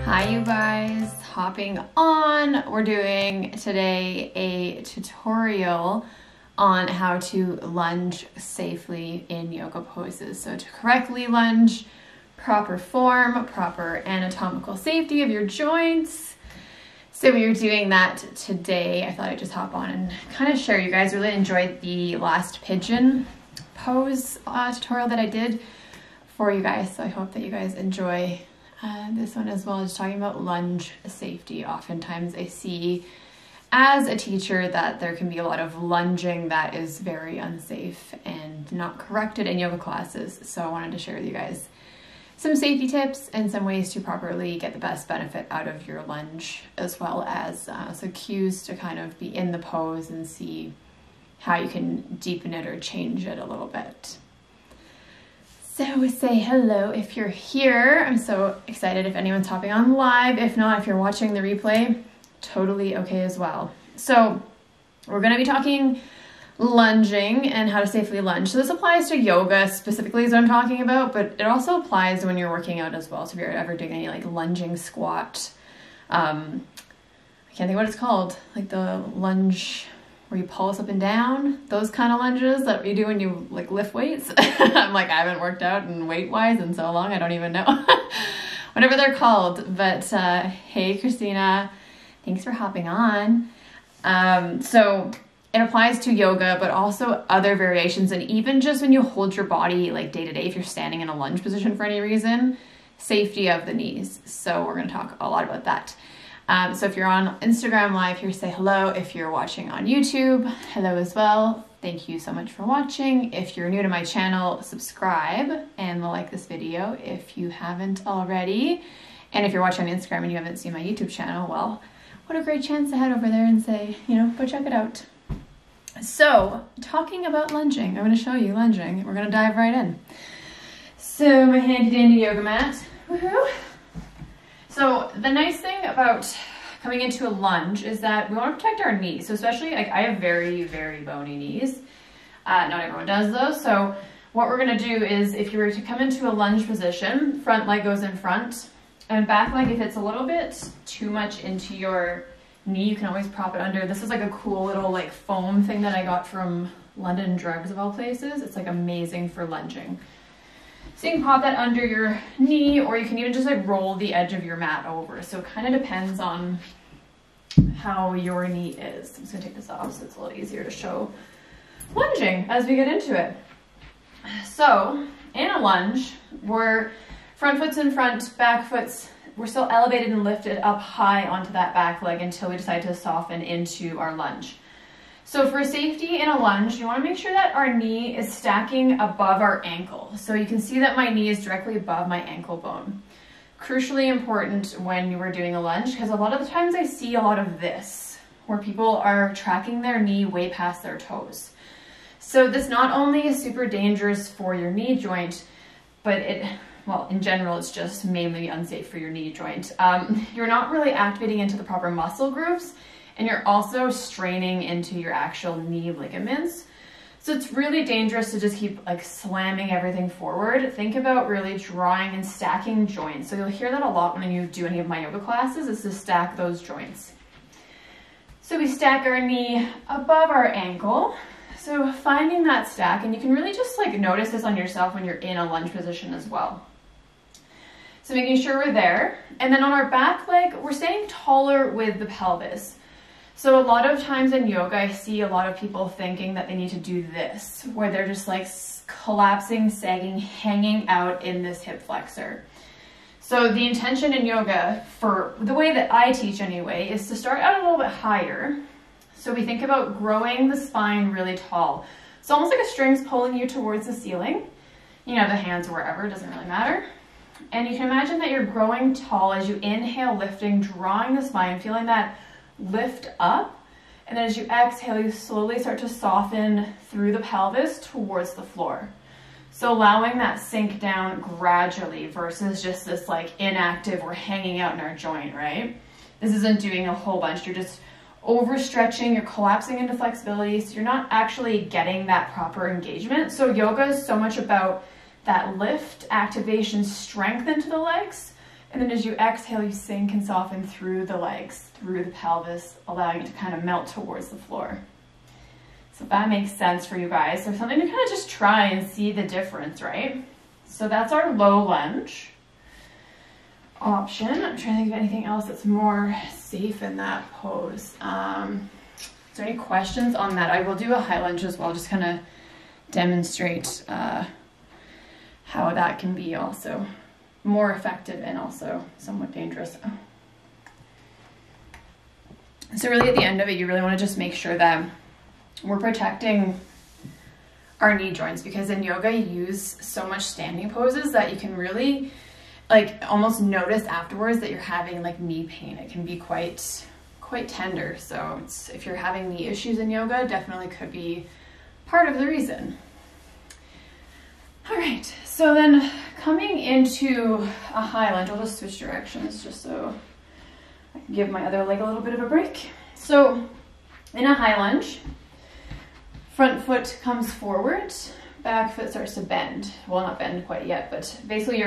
Hi you guys, hopping on. We're doing today a tutorial on how to lunge safely in yoga poses. So to correctly lunge, proper form, proper anatomical safety of your joints. So we are doing that today. I thought I'd just hop on and kind of share. You guys really enjoyed the last pigeon pose tutorial that I did for you guys. So I hope that you guys enjoy this one as well. Just talking about lunge safety. Oftentimes I see as a teacher that there can be a lot of lunging that is very unsafe and not corrected in yoga classes. So I wanted to share with you guys some safety tips and some ways to properly get the best benefit out of your lunge, as well as some cues to kind of be in the pose and see how you can deepen it or change it a little bit. So say hello if you're here. I'm so excited if anyone's hopping on live. If not, if you're watching the replay, totally okay as well. So we're going to be talking lunging and how to safely lunge. So this applies to yoga specifically is what I'm talking about, but it also applies when you're working out as well. So if you're ever doing any like lunging squat, I can't think what it's called, like the lunge where you pulse up and down, those kind of lunges that you do when you like lift weights. I'm like, I haven't worked out in weight wise in so long, I don't even know whatever they're called. But hey Christina, thanks for hopping on. So it applies to yoga, but also other variations, and even just when you hold your body like day to day, if you're standing in a lunge position for any reason, safety of the knees. So we're going to talk a lot about that. So if you're on Instagram Live here, say hello. If you're watching on YouTube, hello as well. Thank you so much for watching. If you're new to my channel, subscribe and like this video if you haven't already. And if you're watching on Instagram and you haven't seen my YouTube channel, well, what a great chance to head over there and say, go check it out. So talking about lunging, I'm going to show you lunging. We're going to dive right in. So my handy dandy yoga mat. Woohoo! So the nice thing about coming into a lunge is that we want to protect our knees. So especially, like, I have very, very bony knees. Not everyone does though. So what we're going to do is, if you were to come into a lunge position, front leg goes in front, and back leg, if it's a little bit too much into your knee, you can always prop it under. This is like a cool little like foam thing that I got from London Drugs of all places. It's like amazing for lunging. So you can pop that under your knee, or you can even just like roll the edge of your mat over. So it kind of depends on how your knee is. I'm just gonna take this off so it's a little easier to show lunging as we get into it. So in a lunge, we're front foot's in front, back foot's, we're still elevated and lifted up high onto that back leg until we decide to soften into our lunge. So for safety in a lunge, you want to make sure that our knee is stacking above our ankle. So you can see that my knee is directly above my ankle bone. Crucially important when you are doing a lunge, because a lot of the times I see a lot of this, where people are tracking their knee way past their toes. So this not only is super dangerous for your knee joint, but well, in general, it's just mainly unsafe for your knee joint. You're not really activating into the proper muscle groups, and you're also straining into your actual knee ligaments. So it's really dangerous to just keep like slamming everything forward. Think about really drawing and stacking joints. So you'll hear that a lot when you do any of my yoga classes, is to stack those joints. So we stack our knee above our ankle. So finding that stack, and you can really just like notice this on yourself when you're in a lunge position as well. So making sure we're there. And then on our back leg, we're staying taller with the pelvis. So a lot of times in yoga, I see a lot of people thinking that they need to do this, where they're just like collapsing, sagging, hanging out in this hip flexor. So the intention in yoga, for the way that I teach anyway, is to start out a little bit higher. So we think about growing the spine really tall. It's almost like a string's pulling you towards the ceiling. The hands wherever, it doesn't really matter. And you can imagine that you're growing tall as you inhale, lifting, drawing the spine, feeling that lift up. And then as you exhale, you slowly start to soften through the pelvis towards the floor. So allowing that sink down gradually versus just this like inactive, we're hanging out in our joint, right? This isn't doing a whole bunch. You're just overstretching, you're collapsing into flexibility. So you're not actually getting that proper engagement. So yoga is so much about that lift, activation, strength into the legs, And then as you exhale, you sink and soften through the legs, through the pelvis, allowing it to kind of melt towards the floor. So if that makes sense for you guys, so something to kind of just try and see the difference, right? So that's our low lunge option. I'm trying to think of anything else that's more safe in that pose. Is there any questions on that? I will do a high lunge as well, just kind of demonstrate how that can be also more effective and also somewhat dangerous. So really at the end of it, you really want to just make sure that we're protecting our knee joints, because in yoga you use so much standing poses that you can really like almost notice afterwards that you're having like knee pain. It can be quite tender. So if you're having knee issues in yoga, definitely could be part of the reason. All right, so then coming into a high lunge, I'll just switch directions just so I can give my other leg a little bit of a break. So in a high lunge, front foot comes forward, back foot starts to bend. Well, not bend quite yet, but basically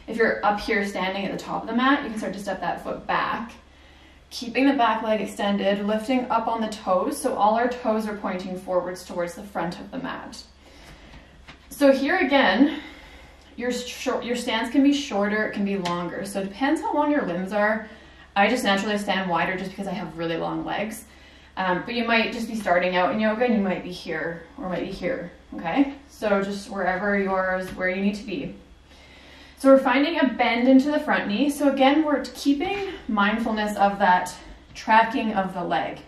if you're up here standing at the top of the mat, you can start to step that foot back, keeping the back leg extended, lifting up on the toes, so all our toes are pointing forwards towards the front of the mat. So here again, your stance can be shorter, it can be longer. So it depends how long your limbs are. I just naturally stand wider just because I have really long legs. But you might just be starting out in yoga and you might be here or might be here, okay? So just wherever yours, where you need to be. So we're finding a bend into the front knee. So again, we're keeping mindfulness of that tracking of the leg.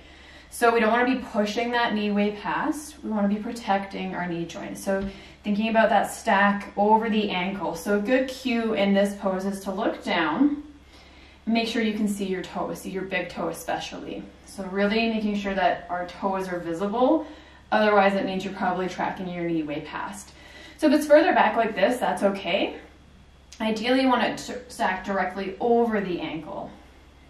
So we don't want to be pushing that knee way past. We want to be protecting our knee joint. So thinking about that stack over the ankle. So a good cue in this pose is to look down. Make sure you can see your toes, see your big toe especially. So really making sure that our toes are visible. Otherwise, it means you're probably tracking your knee way past. So if it's further back like this, that's okay. Ideally, you want it to stack directly over the ankle.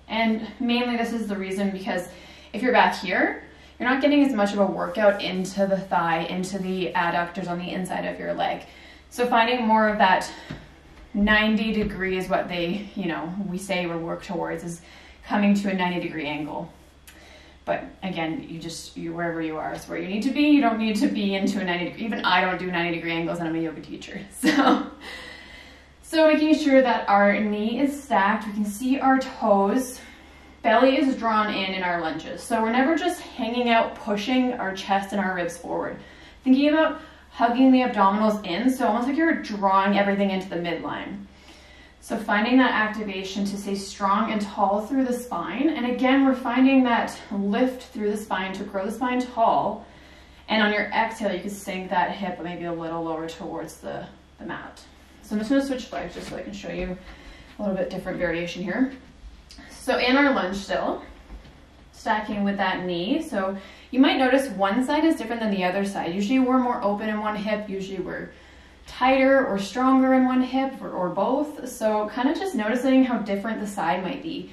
And mainly this is the reason because if you're back here, you're not getting as much of a workout into the thigh, into the adductors on the inside of your leg. So finding more of that 90 degree is what they, we say we work towards, is coming to a 90-degree angle. But again, you wherever you are is where you need to be. You don't need to be into a 90-degree, even I don't do 90-degree angles and I'm a yoga teacher. So making sure that our knee is stacked, we can see our toes, belly is drawn in our lunges. So we're never just hanging out, pushing our chest and our ribs forward. Thinking about hugging the abdominals in, so almost like you're drawing everything into the midline. So finding that activation to stay strong and tall through the spine. And again, we're finding that lift through the spine to grow the spine tall. And on your exhale, you can sink that hip maybe a little lower towards the mat. So I'm just going to switch legs just so I can show you a little bit different variation here. So in our lunge still, stacking with that knee. So you might notice one side is different than the other side. Usually we're more open in one hip. Usually we're tighter or stronger in one hip or both. So kind of just noticing how different the side might be.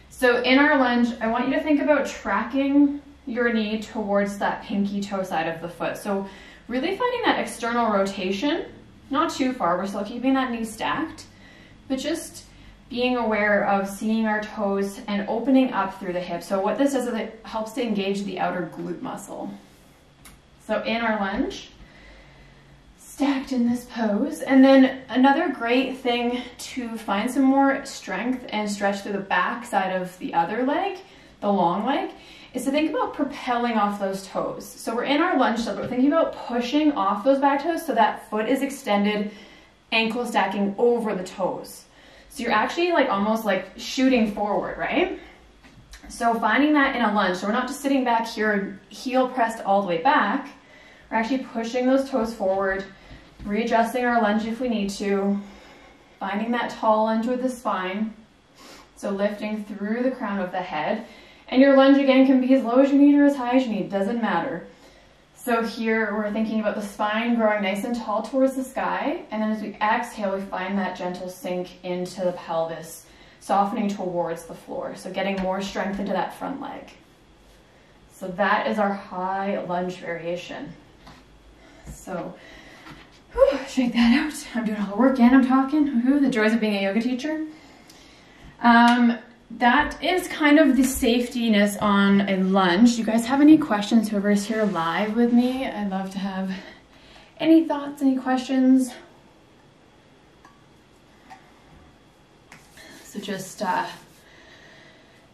So in our lunge, I want you to think about tracking your knee towards that pinky toe side of the foot. So really finding that external rotation, not too far. We're still keeping that knee stacked, but just being aware of seeing our toes and opening up through the hip. So what this does is it helps to engage the outer glute muscle. So in our lunge, stacked in this pose. And then another great thing to find some more strength and stretch through the back side of the other leg, the long leg, is to think about propelling off those toes. So we're in our lunge still, but we're thinking about pushing off those back toes so that foot is extended, ankle stacking over the toes. So you're actually almost like shooting forward, right? So finding that in a lunge, so we're not just sitting back here, heel pressed all the way back, we're actually pushing those toes forward, readjusting our lunge if we need to, finding that tall lunge with the spine, so lifting through the crown of the head. And your lunge again can be as low as you need or as high as you need, doesn't matter. So here we're thinking about the spine growing nice and tall towards the sky, and then as we exhale, we find that gentle sink into the pelvis, softening towards the floor. So getting more strength into that front leg. So that is our high lunge variation. So shake that out. I'm doing all the work and I'm talking. The joys of being a yoga teacher. That is kind of the safetiness on a lunge. Do you guys have any questions? Whoever's here live with me, I'd love to have any thoughts, any questions. So just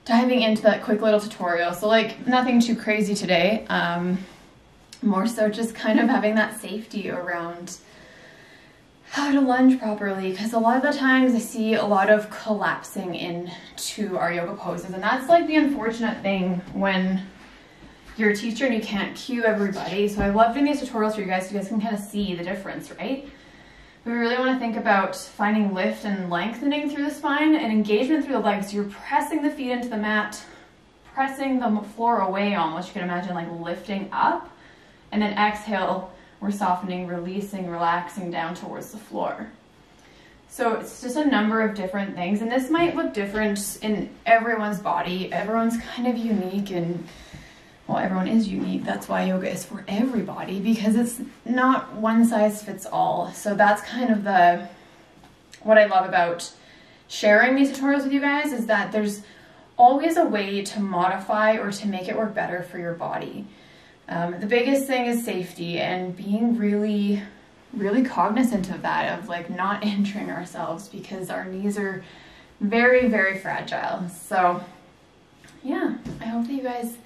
diving into that quick little tutorial. So like nothing too crazy today. More so just kind of having that safety around how to lunge properly, because a lot of the times I see a lot of collapsing into our yoga poses, and that's like the unfortunate thing when you're a teacher and you can't cue everybody. So I love doing these tutorials for you guys so you guys can kind of see the difference, right? We really want to think about finding lift and lengthening through the spine and engagement through the legs. So you're pressing the feet into the mat, pressing the floor away almost. You can imagine like lifting up, and then exhale, we're softening, releasing, relaxing down towards the floor. So it's just a number of different things, and this might look different in everyone's body. Everyone's kind of unique, and well, everyone is unique. That's why yoga is for everybody, because it's not one size fits all. So that's kind of what I love about sharing these tutorials with you guys, is that there's always a way to modify or to make it work better for your body. The biggest thing is safety and being really, really cognizant of that, of like not injuring ourselves, because our knees are very, very fragile. So yeah, I hope that you guys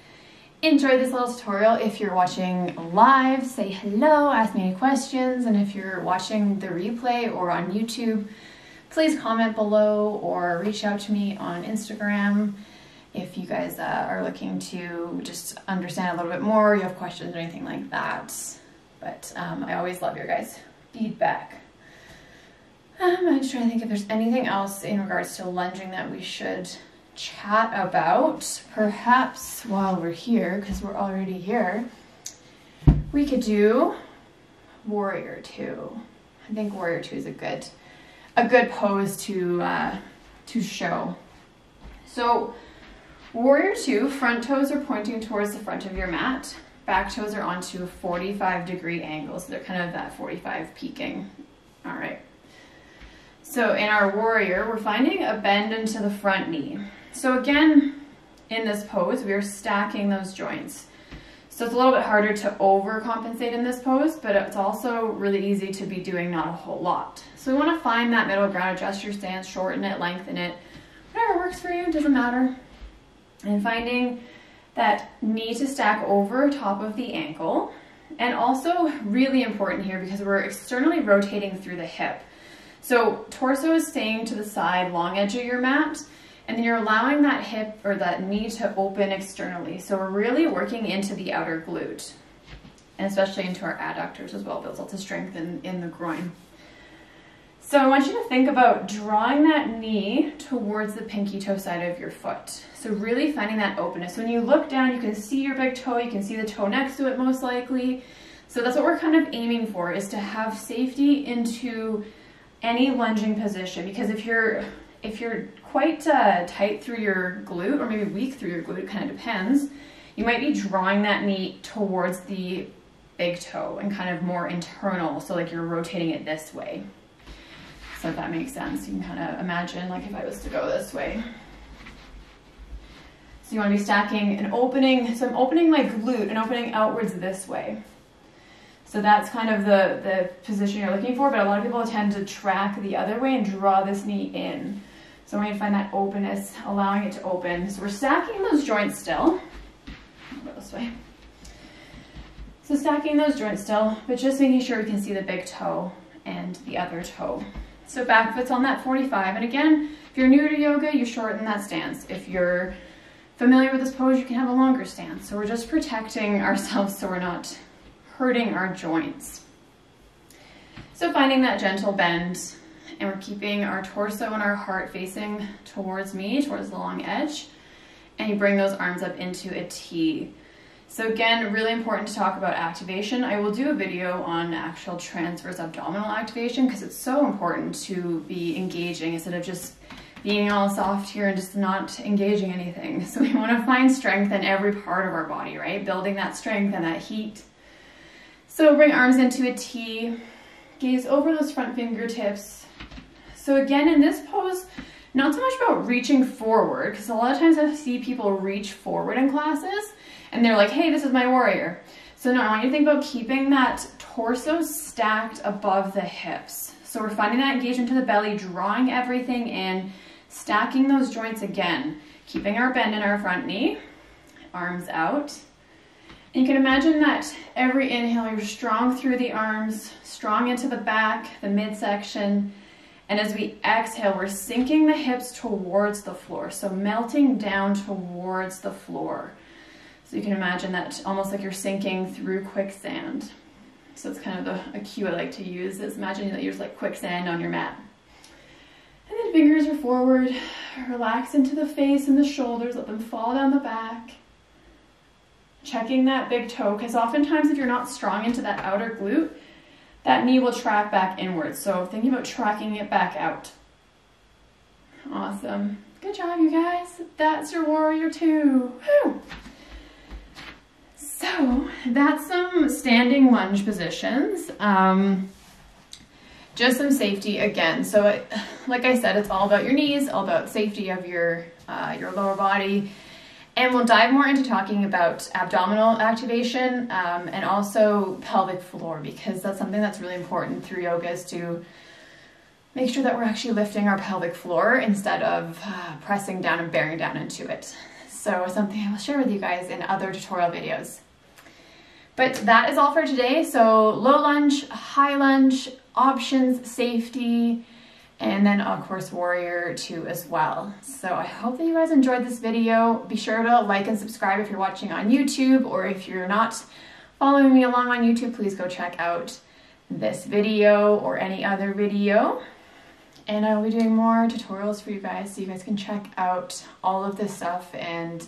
enjoyed this little tutorial. If you're watching live, say hello, ask me any questions. And if you're watching the replay or on YouTube, please comment below or reach out to me on Instagram. If you guys are looking to just understand a little bit more, you have questions or anything like that. But I always love your guys' feedback. I'm just trying to think if there's anything else in regards to lunging that we should chat about. Perhaps while we're here, because we're already here, we could do Warrior Two. I think Warrior Two is a good pose to show. So Warrior Two, front toes are pointing towards the front of your mat. Back toes are onto a 45-degree angle, so they're kind of that 45 peaking. All right. So in our warrior, we're finding a bend into the front knee. So again, in this pose, we are stacking those joints. So it's a little bit harder to overcompensate in this pose, but it's also really easy to be doing not a whole lot. So we want to find that middle ground, adjust your stance, shorten it, lengthen it, whatever works for you, doesn't matter. And finding that knee to stack over top of the ankle. And also really important here, because we're externally rotating through the hip. So torso is staying to the side, long edge of your mat, and then you're allowing that hip or that knee to open externally. So we're really working into the outer glute, and especially into our adductors as well. Builds lots of strength in the groin. So I want you to think about drawing that knee towards the pinky toe side of your foot. So really finding that openness. When you look down, you can see your big toe, you can see the toe next to it most likely. So that's what we're kind of aiming for, is to have safety into any lunging position. Because if you're quite tight through your glute, or maybe weak through your glute, it kind of depends, you might be drawing that knee towards the big toe and kind of more internal. So like you're rotating it this way. So if that makes sense, you can kind of imagine like if I was to go this way. So you want to be stacking and opening, so I'm opening my glute and opening outwards this way. So that's kind of the position you're looking for, but a lot of people tend to track the other way and draw this knee in. So we're going to find that openness, allowing it to open. So we're stacking those joints still. I'll go this way. So stacking those joints still, but just making sure we can see the big toe and the other toe. So back foot's on that 45. And again, if you're new to yoga, you shorten that stance. If you're familiar with this pose, you can have a longer stance. So we're just protecting ourselves so we're not hurting our joints. So finding that gentle bend, and we're keeping our torso and our heart facing towards me, towards the long edge. And you bring those arms up into a T. So again, really important to talk about activation. I will do a video on actual transverse abdominal activation, because it's so important to be engaging instead of just being all soft here and just not engaging anything. So we want to find strength in every part of our body, right? Building that strength and that heat. So bring arms into a T, gaze over those front fingertips. So again, in this pose, not so much about reaching forward, because a lot of times I see people reach forward in classes and they're like, hey, this is my warrior. So no, I want you to think about keeping that torso stacked above the hips. So we're finding that engagement to the belly, drawing everything in, stacking those joints again, keeping our bend in our front knee, arms out. And you can imagine that every inhale, you're strong through the arms, strong into the back, the midsection. And as we exhale, we're sinking the hips towards the floor. So melting down towards the floor. So you can imagine that almost like you're sinking through quicksand. So it's kind of a cue I like to use, is imagining that you're just like quicksand on your mat. And then fingers are forward, relax into the face and the shoulders, let them fall down the back. Checking that big toe, because oftentimes if you're not strong into that outer glute, that knee will track back inwards. So thinking about tracking it back out. Awesome. Good job, you guys. That's your warrior two. Whew. So that's some standing lunge positions. Just some safety again. So like I said, it's all about your knees, all about safety of your lower body. And we'll dive more into talking about abdominal activation and also pelvic floor, because that's something that's really important through yoga, is to make sure that we're actually lifting our pelvic floor instead of pressing down and bearing down into it. So something I will share with you guys in other tutorial videos. But that is all for today. So low lunge, high lunge, options, safety, and then of course warrior two as well. So I hope that you guys enjoyed this video. Be sure to like and subscribe if you're watching on YouTube, or if you're not following me along on YouTube, please go check out this video or any other video. And I will be doing more tutorials for you guys, so you guys can check out all of this stuff and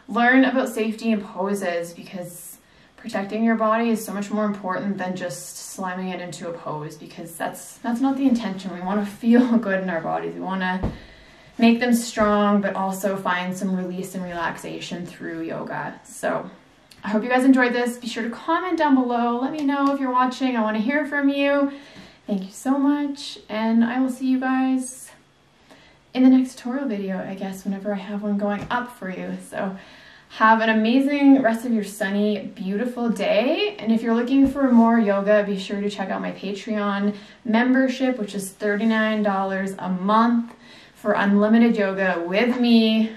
learn about safety and poses, because protecting your body is so much more important than just slamming it into a pose, because that's not the intention. We want to feel good in our bodies. We want to make them strong, but also find some release and relaxation through yoga. So I hope you guys enjoyed this. Be sure to comment down below. Let me know if you're watching. I want to hear from you. Thank you so much. And I will see you guys in the next tutorial video, I guess, whenever I have one going up for you. So have an amazing rest of your sunny, beautiful day. And if you're looking for more yoga, be sure to check out my Patreon membership, which is $39 a month for unlimited yoga with me,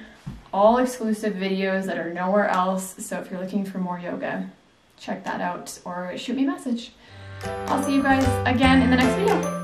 all exclusive videos that are nowhere else. So if you're looking for more yoga, check that out or shoot me a message. I'll see you guys again in the next video.